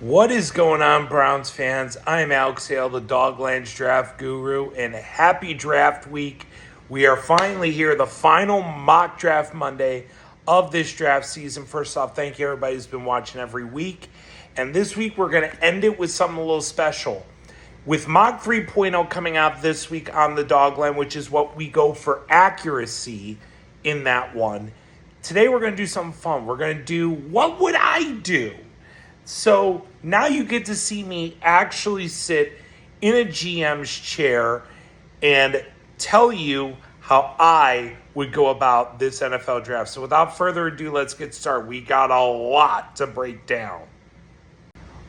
What is going on, Browns fans? I'm Alex Hale, the Dawgland Draft Guru, and happy draft week. We are finally here, the final mock draft Monday of this draft season. First off, thank you everybody who's been watching every week. And this week, we're going to end it with something a little special. With Mock 3.0 coming out this week on the Dawgland, which is what we go for accuracy in that one, today we're going to do something fun. We're going to do, what would I do? So now you get to see me actually sit in a GM's chair and tell you how I would go about this NFL draft. So without further ado, let's get started. We got a lot to break down.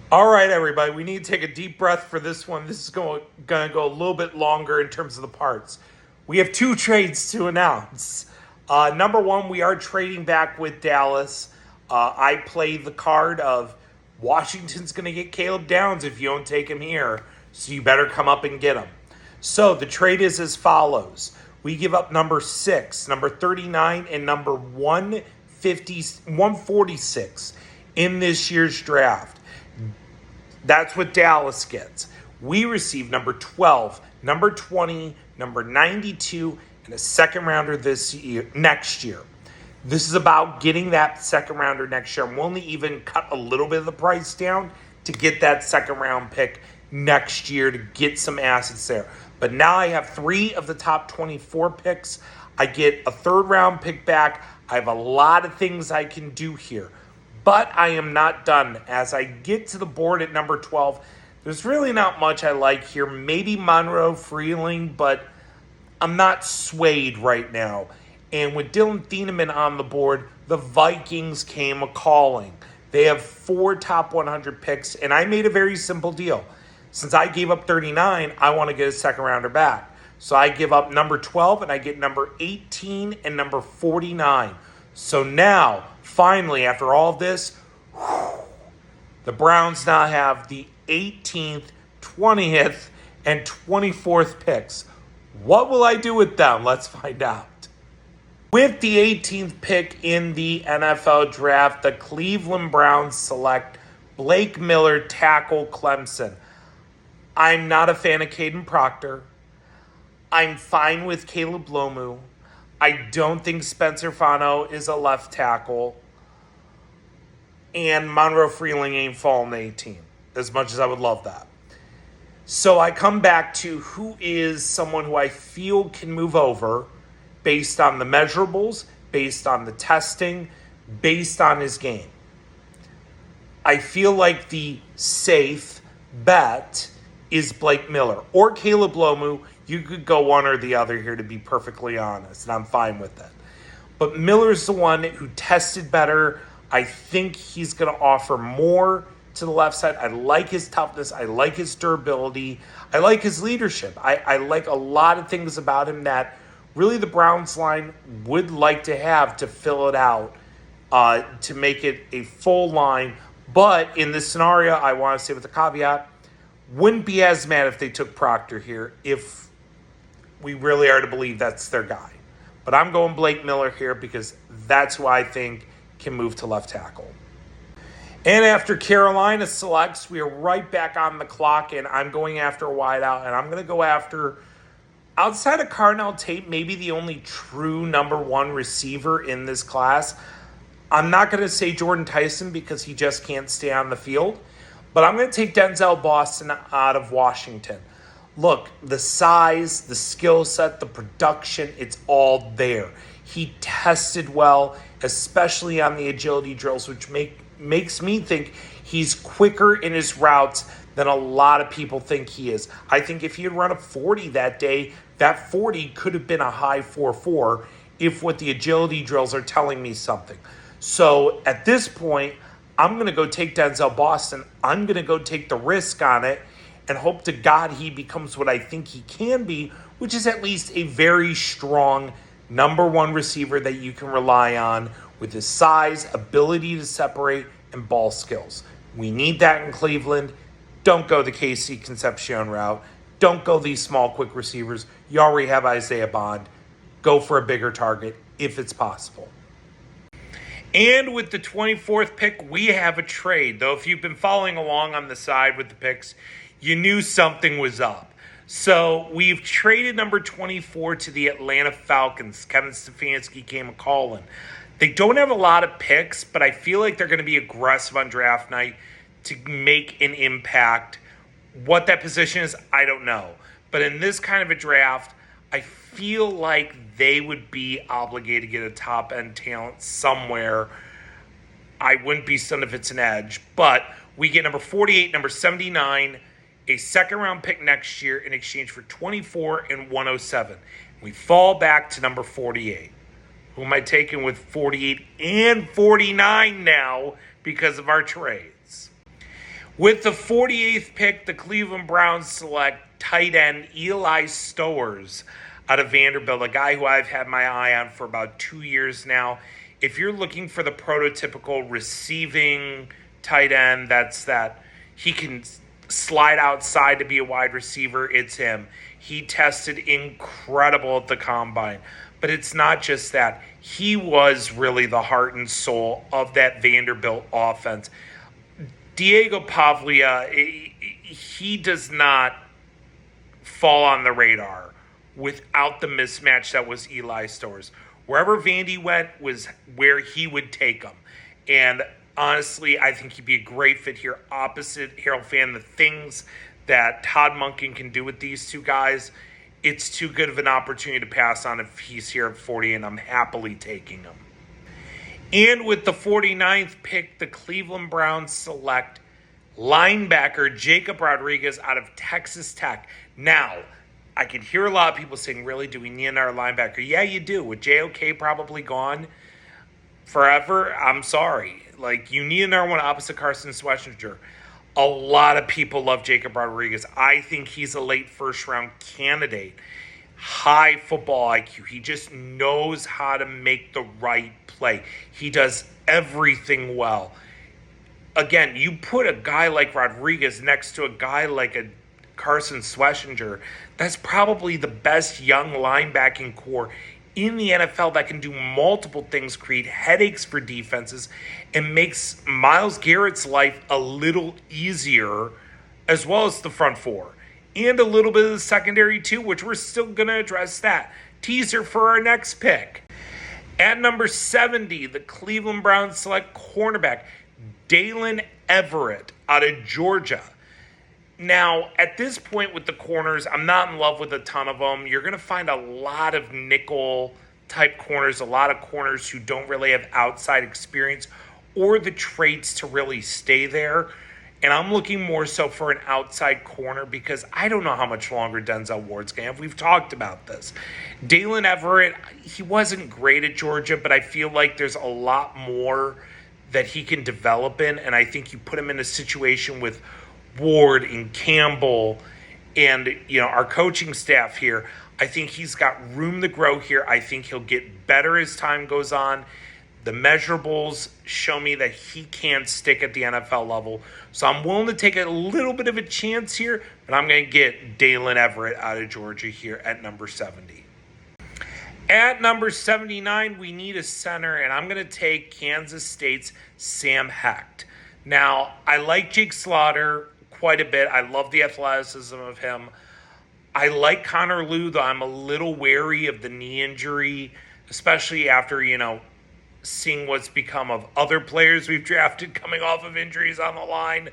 All right, everybody, we need to take a deep breath for this one. This is going to go a little bit longer in terms of the parts. We have two trades to announce. Number one, we are trading back with Dallas. I play the card of Washington's going to get Caleb Downs if you don't take him here, so you better come up and get him. So the trade is as follows. We give up number 6, number 39, and number 146 in this year's draft. That's what Dallas gets. We receive number 12, number 20, number 92, and a second rounder next year. This is about getting that second rounder next year. I'm willing to even cut a little bit of the price down to get that second round pick next year to get some assets there. But now I have 3 of the top 24 picks. I get a third round pick back. I have a lot of things I can do here. But I am not done. As I get to the board at number 12, there's really not much I like here. Maybe Monroe Freeling, but I'm not swayed right now. And with Dylan Thieneman on the board, the Vikings came a-calling. They have 4 top 100 picks, and I made a very simple deal. Since I gave up 39, I want to get a second rounder back. So I give up number 12, and I get number 18 and number 49. So now, finally, after all of this, the Browns now have the 18th, 20th, and 24th picks. What will I do with them? Let's find out. With the 18th pick in the NFL draft, the Cleveland Browns select Blake Miller, tackle, Clemson. I'm not a fan of Caden Proctor. I'm fine with Caleb Lomu. I don't think Spencer Fano is a left tackle. And Monroe Freeling ain't falling to 18, as much as I would love that. So I come back to who is someone who I feel can move over based on the measurables, based on the testing, based on his game. I feel like the safe bet is Blake Miller or Caleb Lomu. You could go one or the other here, to be perfectly honest, and I'm fine with that. But Miller's the one who tested better. I think he's going to offer more to the left side. I like his toughness. I like his durability. I like his leadership. I like a lot of things about him that really the Browns line would like to have to fill it out, to make it a full line. But in this scenario, I want to say with a caveat, wouldn't be as mad if they took Proctor here if we really are to believe that's their guy. But I'm going Blake Miller here because that's who I think can move to left tackle. And after Carolina selects, we are right back on the clock, and I'm going after a wideout, and I'm going to go after, outside of Carnell Tate, maybe the only true number 1 receiver in this class. I'm not going to say Jordan Tyson because he just can't stay on the field, but I'm going to take Denzel Boston out of Washington. Look, the size, the skill set, the production, it's all there. He tested well, especially on the agility drills, which makes me think he's quicker in his routes than a lot of people think he is. I think if he had run a 40 that day, that 40 could have been a high 4.4 if what the agility drills are telling me something. So at this point, I'm going to go take Denzel Boston. I'm going to go take the risk on it and hope to God he becomes what I think he can be, which is at least a very strong number 1 receiver that you can rely on with his size, ability to separate, and ball skills. We need that in Cleveland. Don't go the KC Concepcion route. Don't go these small, quick receivers. You already have Isaiah Bond. Go for a bigger target if it's possible. And with the 24th pick, we have a trade. Though if you've been following along on the side with the picks, you knew something was up. So we've traded number 24 to the Atlanta Falcons. Kevin Stefanski came a-calling. They don't have a lot of picks, but I feel like they're going to be aggressive on draft night to make an impact. What that position is, I don't know. But in this kind of a draft, I feel like they would be obligated to get a top-end talent somewhere. I wouldn't be stunned if it's an edge. But we get number 48, number 79, a second-round pick next year in exchange for 24 and 107. We fall back to number 48. Who am I taking with 48 and 49 now because of our trades? With the 48th pick, the Cleveland Browns select tight end Eli Stowers out of Vanderbilt, a guy who I've had my eye on for about 2 years now. If you're looking for the prototypical receiving tight end, that he can slide outside to be a wide receiver, it's him. He tested incredible at the combine. But it's not just that. He was really the heart and soul of that Vanderbilt offense. Diego Pavlia, he does not fall on the radar without the mismatch that was Eli Stowers. Wherever Vandy went was where he would take him. And honestly, I think he'd be a great fit here opposite Hale. The things that Todd Monken can do with these two guys, it's too good of an opportunity to pass on if he's here at 40, and I'm happily taking him. And with the 49th pick, the Cleveland Browns select linebacker Jacob Rodriguez out of Texas Tech. Now, I can hear a lot of people saying, really, do we need another linebacker? Yeah, you do. With JOK probably gone forever, I'm sorry. You need another one opposite Carson Schwarzenegger. A lot of people love Jacob Rodriguez. I think he's a late first-round candidate. High football IQ. He just knows how to make the right play. He does everything well. Again, you put a guy like Rodriguez next to a guy like a Carson Schwarzenegger, that's probably the best young linebacking core in the NFL that can do multiple things, create headaches for defenses, and makes Myles Garrett's life a little easier, as well as the front four. And a little bit of the secondary too, which we're still going to address that. Teaser for our next pick. At number 70, the Cleveland Browns select cornerback Dalen Everett out of Georgia. Now, at this point with the corners, I'm not in love with a ton of them. You're going to find a lot of nickel-type corners, a lot of corners who don't really have outside experience or the traits to really stay there. And I'm looking more so for an outside corner because I don't know how much longer Denzel Ward's going to have. We've talked about this. Dalen Everett, he wasn't great at Georgia, but I feel like there's a lot more that he can develop in. And I think you put him in a situation with Ward and Campbell and our coaching staff here, I think he's got room to grow here. I think he'll get better as time goes on. The measurables show me that he can stick at the NFL level. So I'm willing to take a little bit of a chance here, but I'm going to get Dalen Everett out of Georgia here at number 70. At number 79, we need a center, and I'm going to take Kansas State's Sam Hecht. Now, I like Jake Slaughter quite a bit. I love the athleticism of him. I like Connor Lew, though I'm a little wary of the knee injury, especially after, seeing what's become of other players we've drafted coming off of injuries on the line.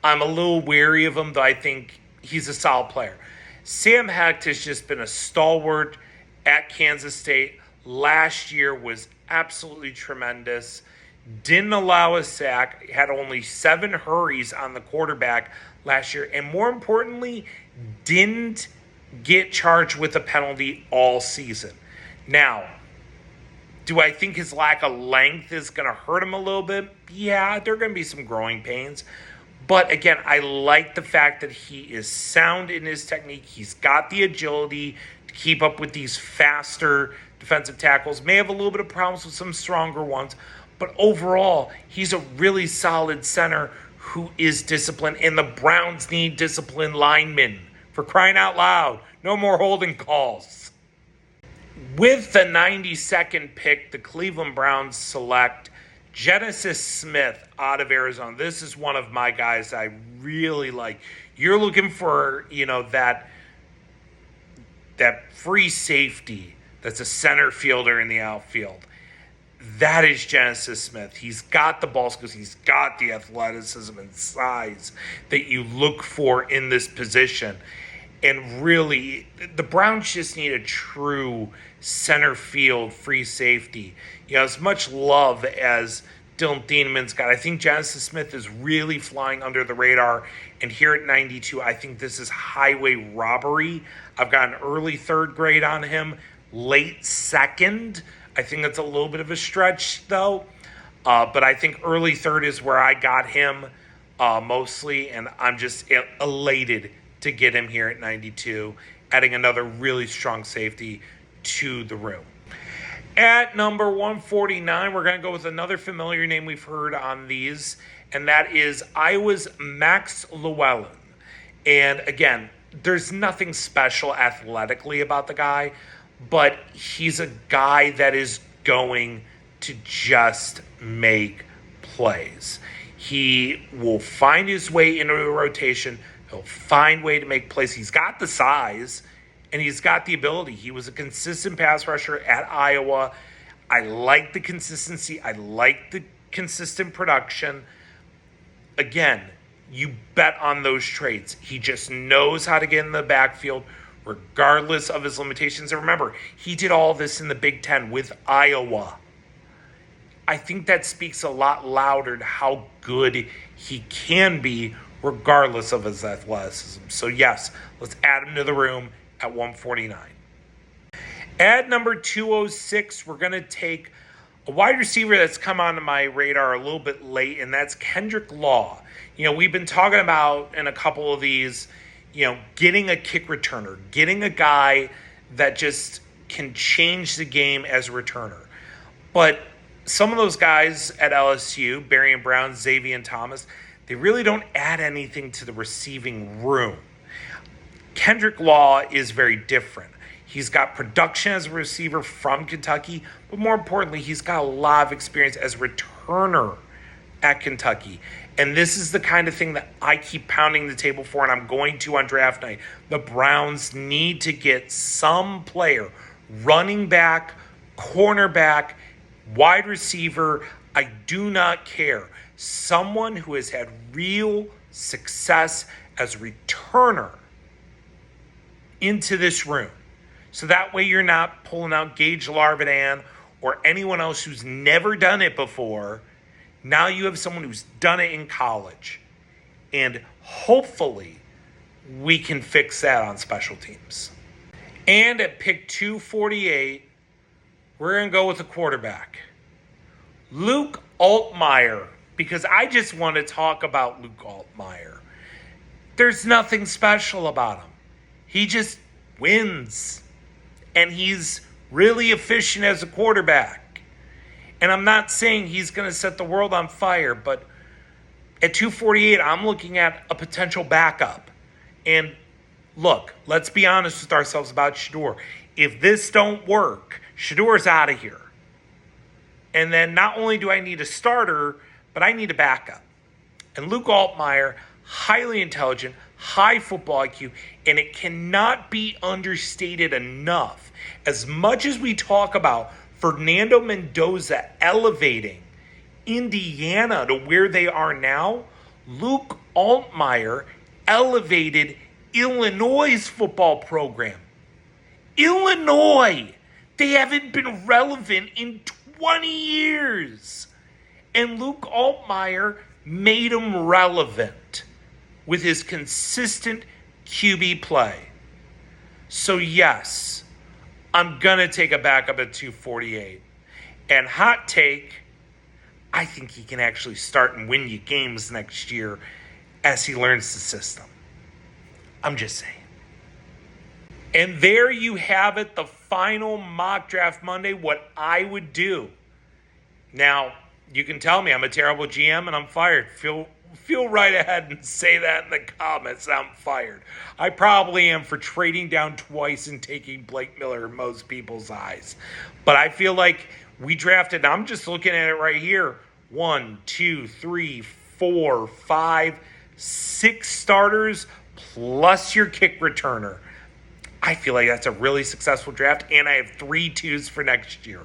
I'm a little wary of him, though I think he's a solid player. Sam Hecht has just been a stalwart at Kansas State. Last year was absolutely tremendous. Didn't allow a sack, had only 7 hurries on the quarterback last year, and more importantly, didn't get charged with a penalty all season. Now, do I think his lack of length is going to hurt him a little bit? Yeah, there are going to be some growing pains. But again, I like the fact that he is sound in his technique. He's got the agility to keep up with these faster defensive tackles. May have a little bit of problems with some stronger ones. But overall, he's a really solid center who is disciplined. And the Browns need disciplined linemen. For crying out loud, no more holding calls. With the 92nd pick, the Cleveland Browns select Genesis Smith out of Arizona. This is one of my guys I really like. You're looking for, that free safety that's a center fielder in the outfield. That is Genesis Smith. He's got the ball skills. He's got the athleticism and size that you look for in this position. And really, the Browns just need a true center field free safety. As much love as Dylan Thieneman's got, I think Genesis Smith is really flying under the radar. And here at 92, I think this is highway robbery. I've got an early third grade on him, late second. I think that's a little bit of a stretch, though. But I think early third is where I got him mostly. And I'm just elated to get him here at 92, adding another really strong safety to the room. At number 149, we're going to go with another familiar name we've heard on these, and that is Iowa's Max Llewellyn. And again, there's nothing special athletically about the guy, but he's a guy that is going to just make plays. He will find his way into a rotation. He'll find a way to make plays. He's got the size, and he's got the ability. He was a consistent pass rusher at Iowa. I like the consistency. I like the consistent production. Again, you bet on those traits. He just knows how to get in the backfield regardless of his limitations. And remember, he did all this in the Big Ten with Iowa. I think that speaks a lot louder to how good he can be regardless of his athleticism. So yes, let's add him to the room at 149. At number 206, we're going to take a wide receiver that's come onto my radar a little bit late, and that's Kendrick Law. We've been talking about in a couple of these, getting a kick returner, getting a guy that just can change the game as a returner. But some of those guys at LSU, Berrien Brown, Xavier Thomas, they really don't add anything to the receiving room. Kendrick Law is very different. He's got production as a receiver from Kentucky, but more importantly, he's got a lot of experience as a returner at Kentucky. And this is the kind of thing that I keep pounding the table for, and I'm going to on draft night. The Browns need to get some player, running back, cornerback, wide receiver, I do not care. Someone who has had real success as a returner into this room. So that way you're not pulling out Gage Larvidan or anyone else who's never done it before. Now you have someone who's done it in college. And hopefully we can fix that on special teams. And at pick 248, we're going to go with a quarterback. Luke Altmaier, because I just want to talk about Luke Altmaier. There's nothing special about him. He just wins. And he's really efficient as a quarterback. And I'm not saying he's going to set the world on fire, but at 248, I'm looking at a potential backup. And look, let's be honest with ourselves about Shedeur. If this don't work, Shedeur's out of here. And then not only do I need a starter, but I need a backup. And Luke Altmaier, highly intelligent, high football IQ, and it cannot be understated enough. As much as we talk about Fernando Mendoza elevating Indiana to where they are now, Luke Altmaier elevated Illinois' football program. Illinois! They haven't been relevant in 20 years. And Luke Altmaier made them relevant with his consistent QB play. So yes, I'm going to take a backup at 248. And hot take, I think he can actually start and win you games next year as he learns the system. I'm just saying. And there you have it, the final mock draft Monday, what I would do. Now, you can tell me I'm a terrible GM and I'm fired. Feel right ahead and say that in the comments. I'm fired. I probably am for trading down twice and taking Blake Miller in most people's eyes. But I feel like we drafted, I'm just looking at it right here, 1, 2, 3, 4, 5, 6 starters plus your kick returner. I feel like that's a really successful draft, and I have 3 twos for next year.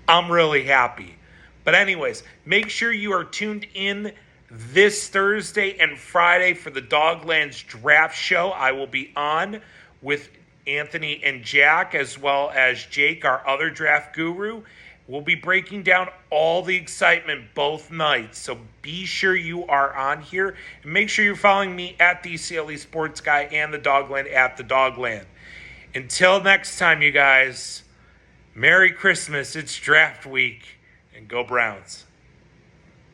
I'm really happy. But anyways, make sure you are tuned in this Thursday and Friday for the Dawgland's draft show. I will be on with Anthony and Jack, as well as Jake, our other draft guru. We'll be breaking down all the excitement both nights. So be sure you are on here. And make sure you're following me at the CLE Sports Guy and the Dawgland at the Dawgland. Until next time, you guys, Merry Christmas. It's draft week. And go Browns.